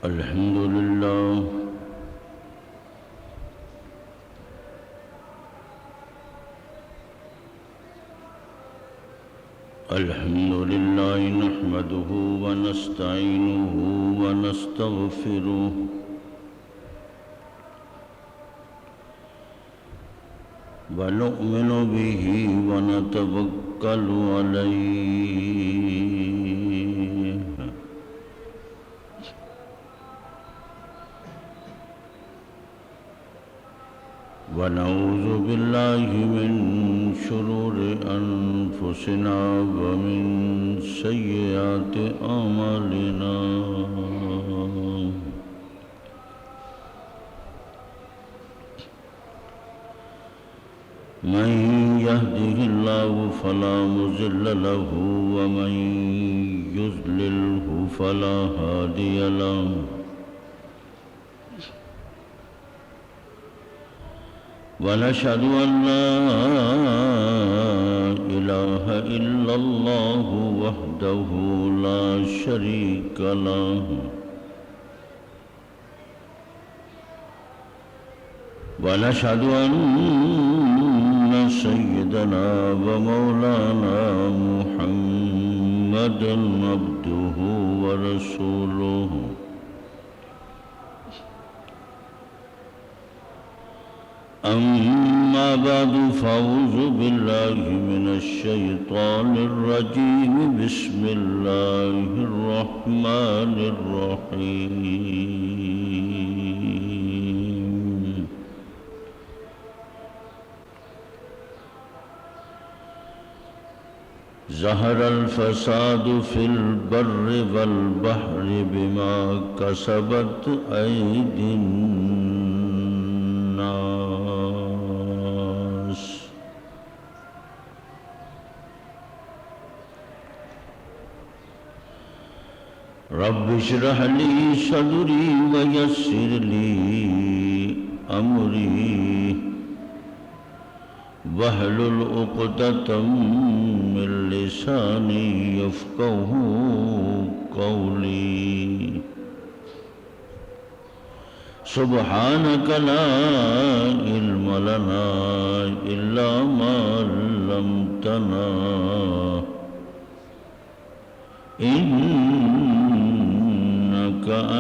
الحمد لله نحمده ونستعينه ونستغفره ونؤمن به ونتوكل عليه ونعوذ بالله من شرور أنفسنا ومن سيئات أعمالنا من يهده الله فلا مضل له ومن يضلله فلا هادي له ونشهد أن لا إله إلا الله وحده لا شريك له ونشهد أن سيدنا ومولانا محمدا عبده ورسوله أما بعد فأعوذ بالله من الشيطان الرجيم بسم الله الرحمن الرحيم ظهر الفساد في البر والبحر بما كسبت أيدي الناس رب اشرح لي صدري ويسر لي أمري واحلل عقدة من لساني يفقه قولي سبحانك لا علم لنا إلا ما علمتنا إنك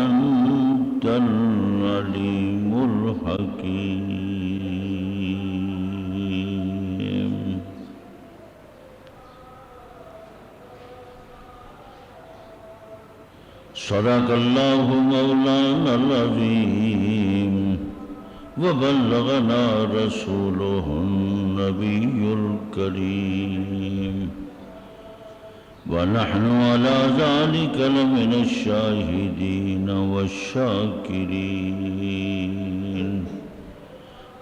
أنت العليم الحكيم صدق الله مولانا العظيم وبلغنا رسوله النبي الكريم ونحن على ذلك لمن الشاهدين والشاكرين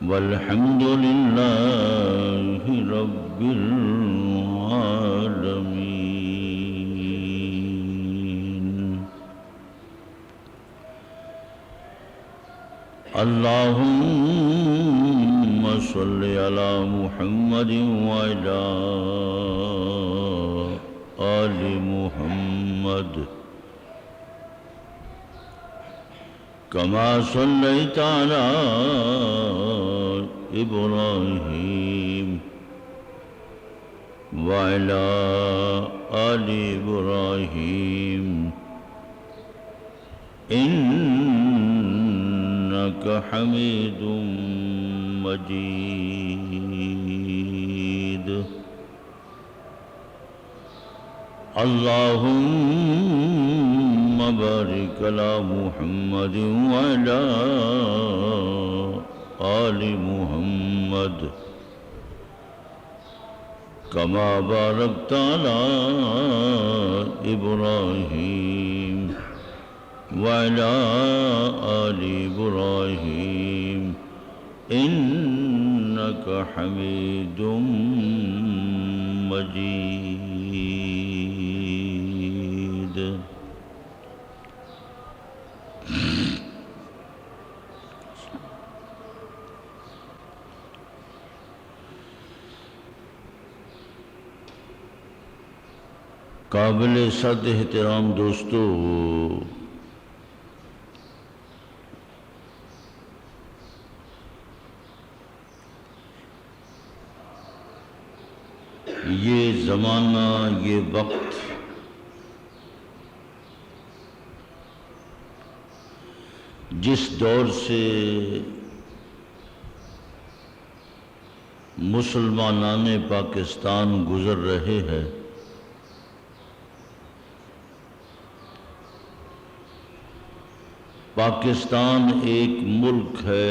والحمد لله رب العالمين. اللهم صل على محمد وعلى آل محمد كما صليت على إبراهيم وعلى آل إبراهيم إنك حميد مجيد. اللهم بارك على محمد وعلى آل محمد كما باركت على إبراهيم وعلى آل إبراهيم إنك حميد مجيد. قابل صد احترام دوستو، یہ زمانہ، یہ وقت جس دور سے مسلمانان پاکستان گزر رہے ہیں، پاکستان ایک ملک ہے،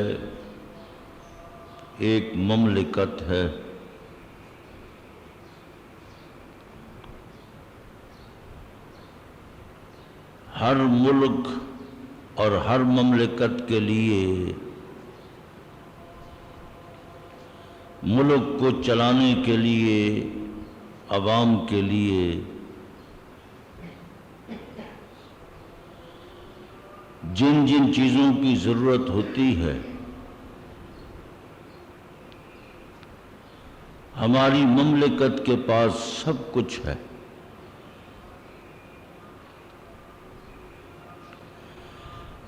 ایک مملکت ہے۔ ہر ملک اور ہر مملکت کے لیے ملک کو چلانے کے لیے، عوام کے لیے جن جن چیزوں کی ضرورت ہوتی ہے، ہماری مملکت کے پاس سب کچھ ہے۔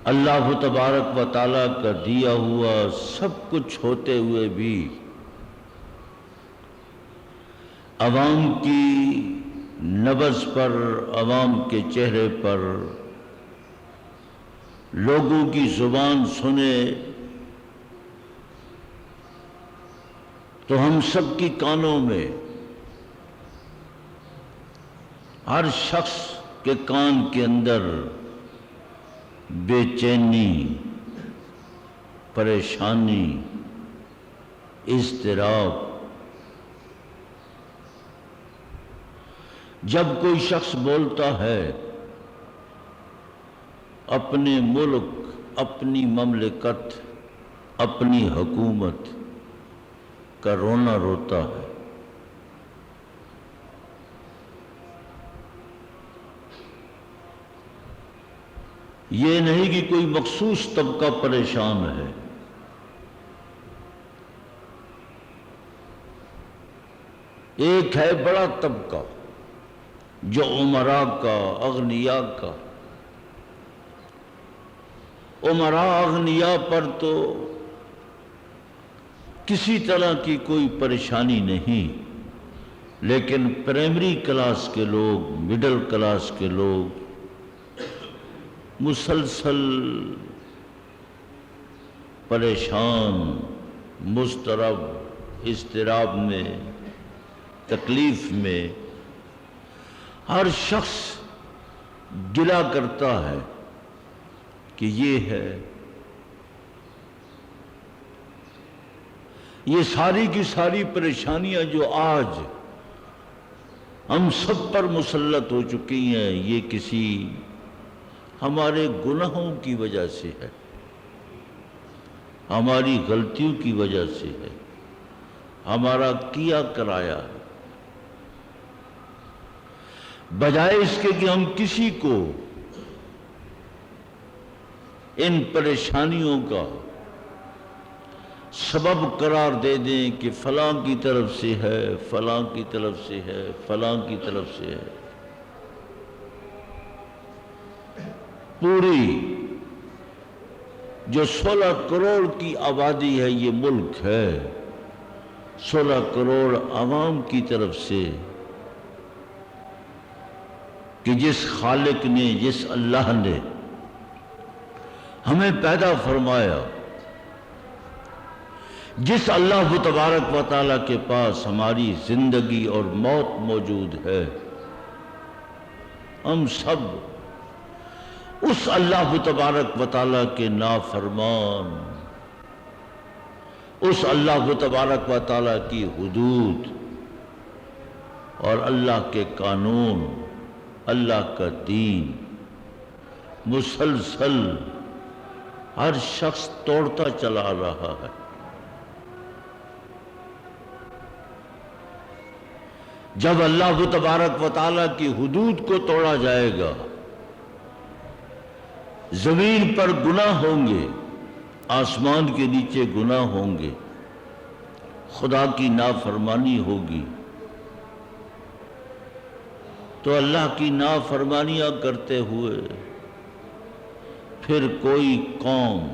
اللہ تبارک و تعالیٰ کا دیا ہوا سب کچھ ہوتے ہوئے بھی عوام کی نبض پر، عوام کے چہرے پر، لوگوں کی زبان سنے تو ہم سب کی کانوں میں، ہر شخص کے کان کے اندر بے چینی، پریشانی، اضطراب۔ جب کوئی شخص بولتا ہے اپنے ملک، اپنی مملکت، اپنی حکومت کا رونا روتا ہے۔ یہ نہیں کہ کوئی مخصوص طبقہ پریشان ہے، ایک ہے بڑا طبقہ جو امراء کا، اغنیاء کا۔ امراء، اغنیاء پر تو کسی طرح کی کوئی پریشانی نہیں، لیکن پرائمری کلاس کے لوگ، مڈل کلاس کے لوگ مسلسل پریشان، مضطرب، اضطراب میں، تکلیف میں۔ ہر شخص گلہ کرتا ہے کہ یہ ہے، یہ ساری کی ساری پریشانیاں جو آج ہم سب پر مسلط ہو چکی ہیں، یہ کسی ہمارے گناہوں کی وجہ سے ہے، ہماری غلطیوں کی وجہ سے ہے، ہمارا کیا کرایا ہے۔ بجائے اس کے کہ ہم کسی کو ان پریشانیوں کا سبب قرار دے دیں کہ فلاں کی طرف سے ہے، فلاں کی طرف سے ہے، فلاں کی طرف سے ہے، پوری جو 16 کروڑ کی آبادی ہے یہ ملک ہے، 16 کروڑ عوام کی طرف سے، کہ جس خالق نے، جس اللہ نے ہمیں پیدا فرمایا، جس اللہ تبارک و تعالیٰ کے پاس ہماری زندگی اور موت موجود ہے، ہم سب اس اللہ تبارک و تعالیٰ کے نافرمان، اس اللہ تبارک و تعالیٰ کی حدود اور اللہ کے قانون، اللہ کا دین مسلسل ہر شخص توڑتا چلا رہا ہے۔ جب اللہ تبارک و تعالیٰ کی حدود کو توڑا جائے گا، زمین پر گناہ ہوں گے، آسمان کے نیچے گناہ ہوں گے، خدا کی نافرمانی ہوگی، تو اللہ کی نافرمانیاں کرتے ہوئے پھر کوئی قوم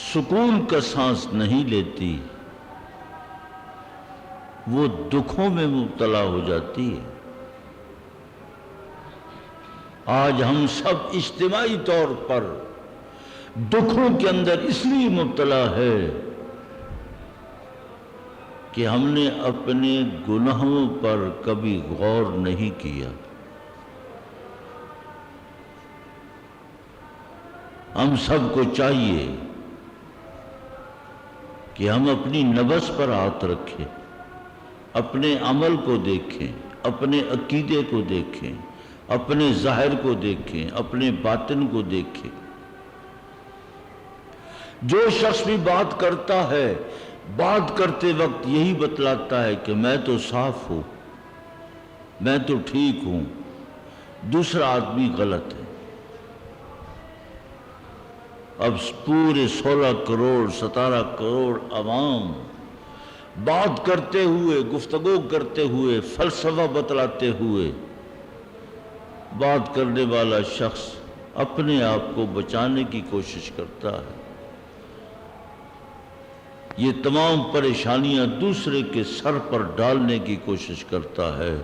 سکون کا سانس نہیں لیتی۔ وہ دکھوں میں مبتلا ہو جاتی ہے۔ آج ہم سب اجتماعی طور پر دکھوں کے اندر اس لیے مبتلا ہے کہ ہم نے اپنے گناہوں پر کبھی غور نہیں کیا۔ ہم سب کو چاہیے کہ ہم اپنی نفس پر ہاتھ رکھیں، اپنے عمل کو دیکھیں، اپنے عقیدے کو دیکھیں، اپنے ظاہر کو دیکھیں، اپنے باطن کو دیکھیں۔ جو شخص بھی بات کرتا ہے، بات کرتے وقت یہی بتلاتا ہے کہ میں تو صاف ہوں، میں تو ٹھیک ہوں، دوسرا آدمی غلط ہے۔ اب پورے 16 کروڑ 17 کروڑ عوام بات کرتے ہوئے، گفتگو کرتے ہوئے، فلسفہ بتلاتے ہوئے، بات کرنے والا شخص اپنے آپ کو بچانے کی کوشش کرتا ہے۔ یہ تمام پریشانیاں دوسرے کے سر پر ڈالنے کی کوشش کرتا ہے،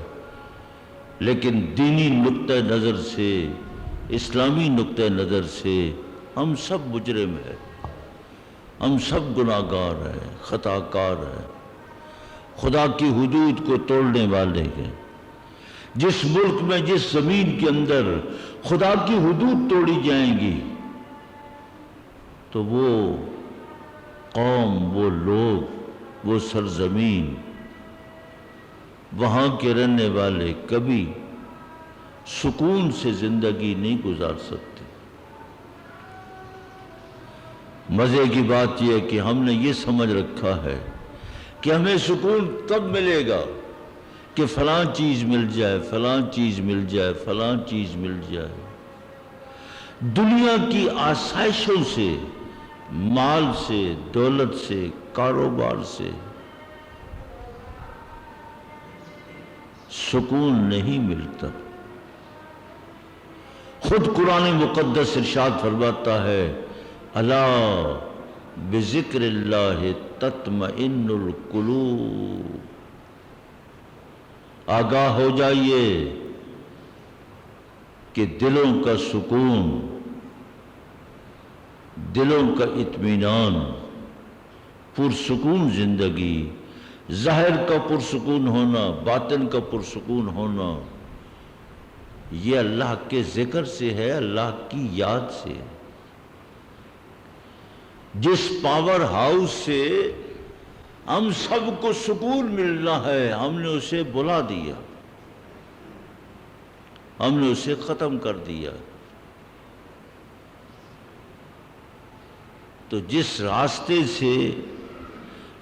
لیکن دینی نقطہ نظر سے، اسلامی نقطہ نظر سے ہم سب مجرم ہیں، ہم سب گناہگار ہیں، خطا کار ہیں، خدا کی حدود کو توڑنے والے ہیں۔ جس ملک میں، جس زمین کے اندر خدا کی حدود توڑی جائیں گی تو وہ قوم، وہ لوگ، وہ سرزمین، وہاں کے رہنے والے کبھی سکون سے زندگی نہیں گزار سکتے۔ مزے کی بات یہ ہے کہ ہم نے یہ سمجھ رکھا ہے کہ ہمیں سکون تب ملے گا کہ فلاں چیز مل جائے، فلاں چیز مل جائے، فلاں چیز مل جائے۔ دنیا کی آسائشوں سے، مال سے، دولت سے، کاروبار سے سکون نہیں ملتا۔ خود قرآن مقدس ارشاد فرماتا ہے، الا بذکر اللہ تطمئن القلوب، آگاہ ہو جائیے کہ دلوں کا سکون، دلوں کا اطمینان، پرسکون زندگی، ظاہر کا پرسکون ہونا، باطن کا پرسکون ہونا، یہ اللہ کے ذکر سے ہے، اللہ کی یاد سے۔ جس پاور ہاؤس سے ہم سب کو سکون ملنا ہے، ہم نے اسے بلا دیا، ہم نے اسے ختم کر دیا۔ تو جس راستے سے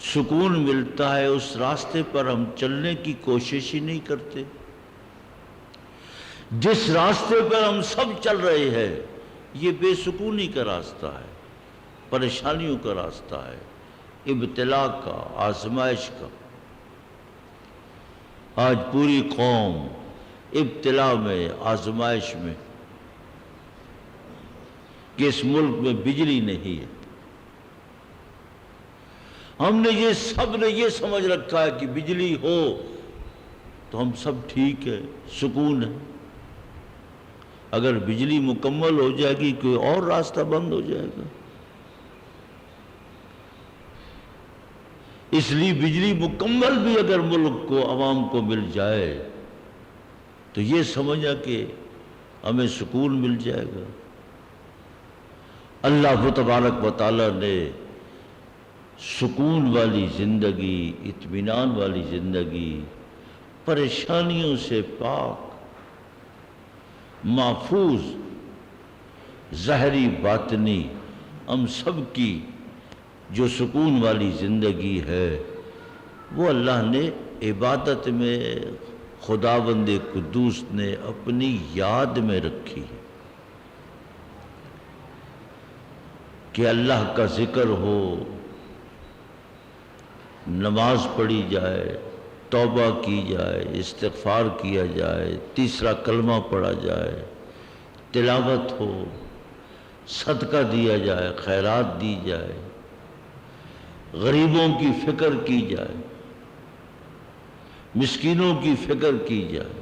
سکون ملتا ہے، اس راستے پر ہم چلنے کی کوشش ہی نہیں کرتے۔ جس راستے پر ہم سب چل رہے ہیں، یہ بے سکونی کا راستہ ہے، پریشانیوں کا راستہ ہے، ابتلا کا، آزمائش کا۔ آج پوری قوم ابتلا میں، آزمائش میں، کہ اس ملک میں بجلی نہیں ہے۔ ہم نے یہ سمجھ رکھا ہے کہ بجلی ہو تو ہم سب ٹھیک ہے، سکون ہے۔ اگر بجلی مکمل ہو جائے گی، کوئی اور راستہ بند ہو جائے گا۔ اس لیے بجلی مکمل بھی اگر ملک کو، عوام کو مل جائے تو یہ سمجھا کہ ہمیں سکون مل جائے گا۔ اللہ تبارک و تعالیٰ نے سکون والی زندگی، اطمینان والی زندگی، پریشانیوں سے پاک، محفوظ، ظاہری باطنی، ہم سب کی جو سکون والی زندگی ہے، وہ اللہ نے عبادت میں، خداوند قدوس نے اپنی یاد میں رکھی ہے کہ اللہ کا ذکر ہو، نماز پڑھی جائے، توبہ کی جائے، استغفار کیا جائے، تیسرا کلمہ پڑھا جائے، تلاوت ہو، صدقہ دیا جائے، خیرات دی جائے، غریبوں کی فکر کی جائے۔ مسکینوں کی فکر کی جائے۔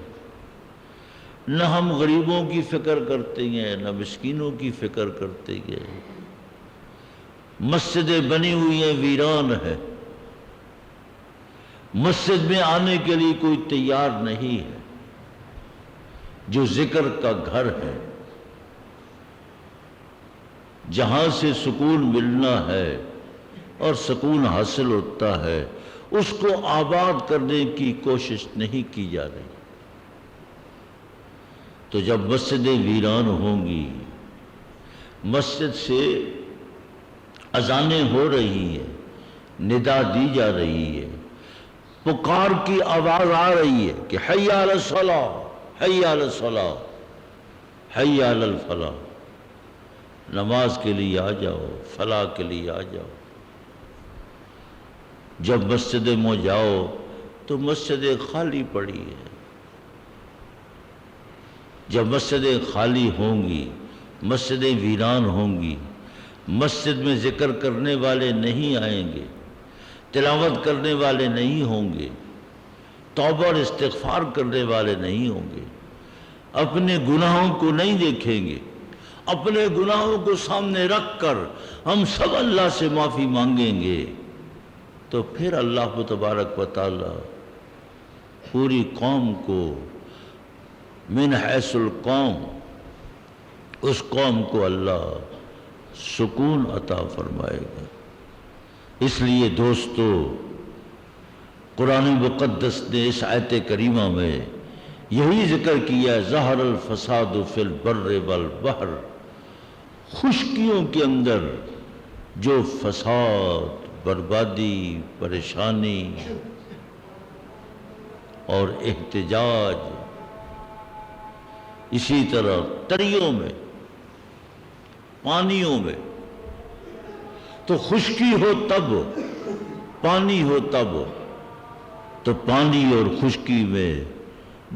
نہ ہم غریبوں کی فکر کرتے ہیں، نہ مسکینوں کی فکر کرتے ہیں۔ مسجدیں بنی ہوئی ہیں، ویران ہے، مسجد میں آنے کے لیے کوئی تیار نہیں ہے۔ جو ذکر کا گھر ہے، جہاں سے سکون ملنا ہے اور سکون حاصل ہوتا ہے، اس کو آباد کرنے کی کوشش نہیں کی جا رہی۔ تو جب مسجدیں ویران ہوں گی، مسجد سے اذانیں ہو رہی ہیں، ندا دی جا رہی ہے، پکار کی آواز آ رہی ہے کہ حی علی الصلاۃ، حی علی الصلاۃ، حی علی الفلاح، نماز کے لیے آ جاؤ، فلاح کے لیے آ جاؤ۔ جب مسجدیں میں جاؤ تو مسجدیں خالی پڑی ہیں۔ جب مسجدیں خالی ہوں گی، مسجدیں ویران ہوں گی، مسجد میں ذکر کرنے والے نہیں آئیں گے، تلاوت کرنے والے نہیں ہوں گے، توبہ اور استغفار کرنے والے نہیں ہوں گے، اپنے گناہوں کو نہیں دیکھیں گے، اپنے گناہوں کو سامنے رکھ کر ہم سب اللہ سے معافی مانگیں گے، تو پھر اللہ تبارک و تعالی پوری قوم کو من حیث القوم، اس قوم کو اللہ سکون عطا فرمائے گا۔ اس لیے دوستو، قرآن مقدس نے اس آیت کریمہ میں یہی ذکر کیا، ظہر الفساد فی البر والبحر، خشکیوں کے اندر جو فساد، بربادی، پریشانی اور احتجاج، اسی طرح تریوں میں، پانیوں میں، تو خشکی ہو تب، پانی ہو تب، تو پانی اور خشکی میں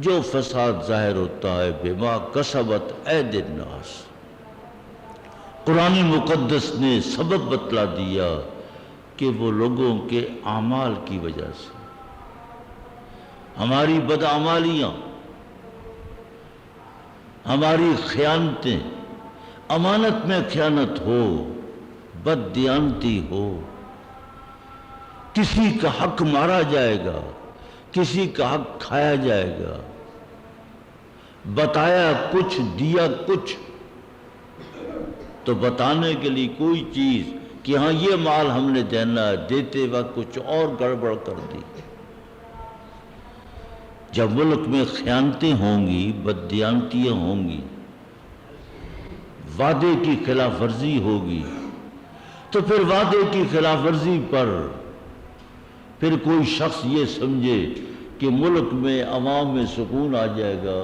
جو فساد ظاہر ہوتا ہے، بما کسبت اید الناس، قرآن مقدس نے سبب بتلا دیا کہ وہ لوگوں کے اعمال کی وجہ سے، ہماری بدعمالیاں، ہماری خیانتیں، امانت میں خیانت ہو، بددیانتی ہو، کسی کا حق مارا جائے گا، کسی کا حق کھایا جائے گا، بتایا کچھ، دیا کچھ، تو بتانے کے لیے کوئی چیز کہ ہاں یہ مال ہم نے دینا ہے، دیتے وقت کچھ اور گڑبڑ کر دی۔ جب ملک میں خیانتیں ہوں گی، بددیانتیاں ہوں گی، وعدے کی خلاف ورزی ہوگی، تو پھر وعدے کی خلاف ورزی پر پھر کوئی شخص یہ سمجھے کہ ملک میں، عوام میں سکون آ جائے گا،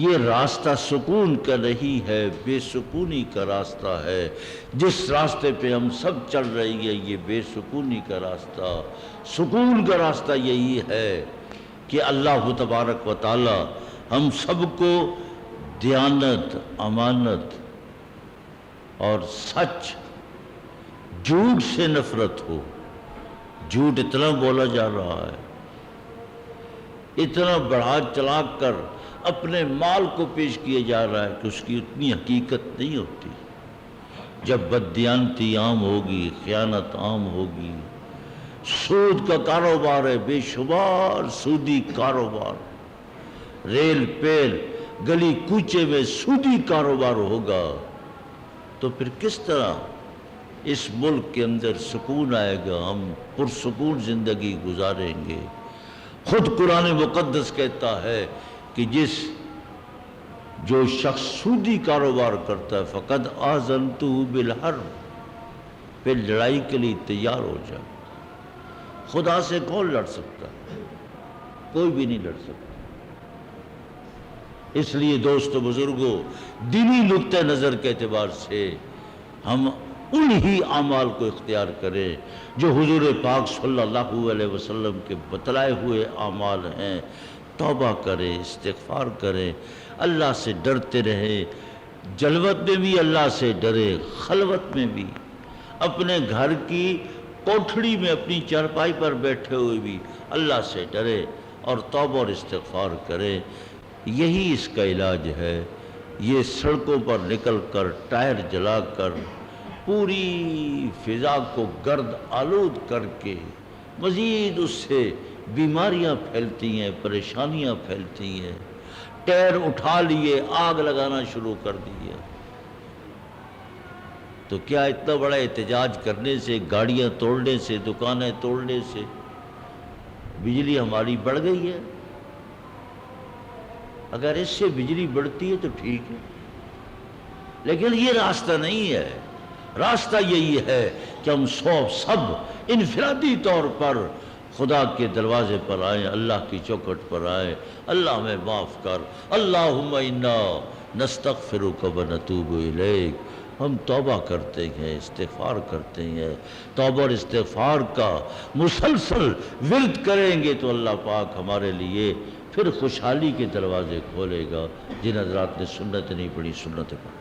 یہ راستہ سکون کا نہیں ہے، بے سکونی کا راستہ ہے۔ جس راستے پہ ہم سب چل رہی ہیں، یہ بے سکونی کا راستہ۔ سکون کا راستہ یہی ہے کہ اللہ تبارک و تعالی ہم سب کو دیانت، امانت اور سچ، جھوٹ سے نفرت ہو۔ جھوٹ اتنا بولا جا رہا ہے، اتنا بڑھا چلا کر اپنے مال کو پیش کیا جا رہا ہے کہ اس کی اتنی حقیقت نہیں ہوتی۔ جب بددیانتی عام ہوگی، خیانت عام ہوگی، سود کا کاروبار ہے، بے شمار سودی کاروبار، ریل پیل، گلی کوچے میں سودی کاروبار ہوگا، تو پھر کس طرح اس ملک کے اندر سکون آئے گا، ہم پرسکون زندگی گزاریں گے۔ خود قرآن مقدس کہتا ہے کہ جو شخص سودی کاروبار کرتا ہے فقد آذنتہ بالحرب، پھر لڑائی کے لیے تیار ہو جائے۔ خدا سے کون لڑ سکتا ہے؟ کوئی بھی نہیں لڑ سکتا۔ اس لیے دوستو بزرگوں، دینی نقطہ نظر کے اعتبار سے ہم انہی اعمال کو اختیار کریں جو حضور پاک صلی اللہ علیہ وسلم کے بتلائے ہوئے اعمال ہیں۔ توبہ کریں، استغفار کریں، اللہ سے ڈرتے رہیں، جلوت میں بھی اللہ سے ڈریں، خلوت میں بھی، اپنے گھر کی کوٹھڑی میں اپنی چارپائی پر بیٹھے ہوئے بھی اللہ سے ڈرے اور توبہ اور استغفار کرے. یہی اس کا علاج ہے. یہ سڑکوں پر نکل کر ٹائر جلا کر پوری فضا کو گرد آلود کر کے مزید اس سے بیماریاں پھیلتی ہیں، پریشانیاں پھیلتی ہیں. ٹائر اٹھا لیے، آگ لگانا شروع کر دیے. تو کیا اتنا بڑا احتجاج کرنے سے، گاڑیاں توڑنے سے، دکانیں توڑنے سے بجلی ہماری بڑھ گئی ہے؟ اگر اس سے بجلی بڑھتی ہے تو ٹھیک ہے، لیکن یہ راستہ نہیں ہے. راستہ یہی ہے کہ ہم سب انفرادی طور پر خدا کے دروازے پر آئیں، اللہ کی چوکھٹ پر آئیں. اللہ ہمیں معاف کر. اللہم انا نستغفرک و نتوب الیک. ہم توبہ کرتے ہیں، استغفار کرتے ہیں. توبہ اور استغفار کا مسلسل ورد کریں گے تو اللہ پاک ہمارے لیے پھر خوشحالی کے دروازے کھولے گا. جن حضرات نے سنت نہیں پڑھی، سنت پڑھ.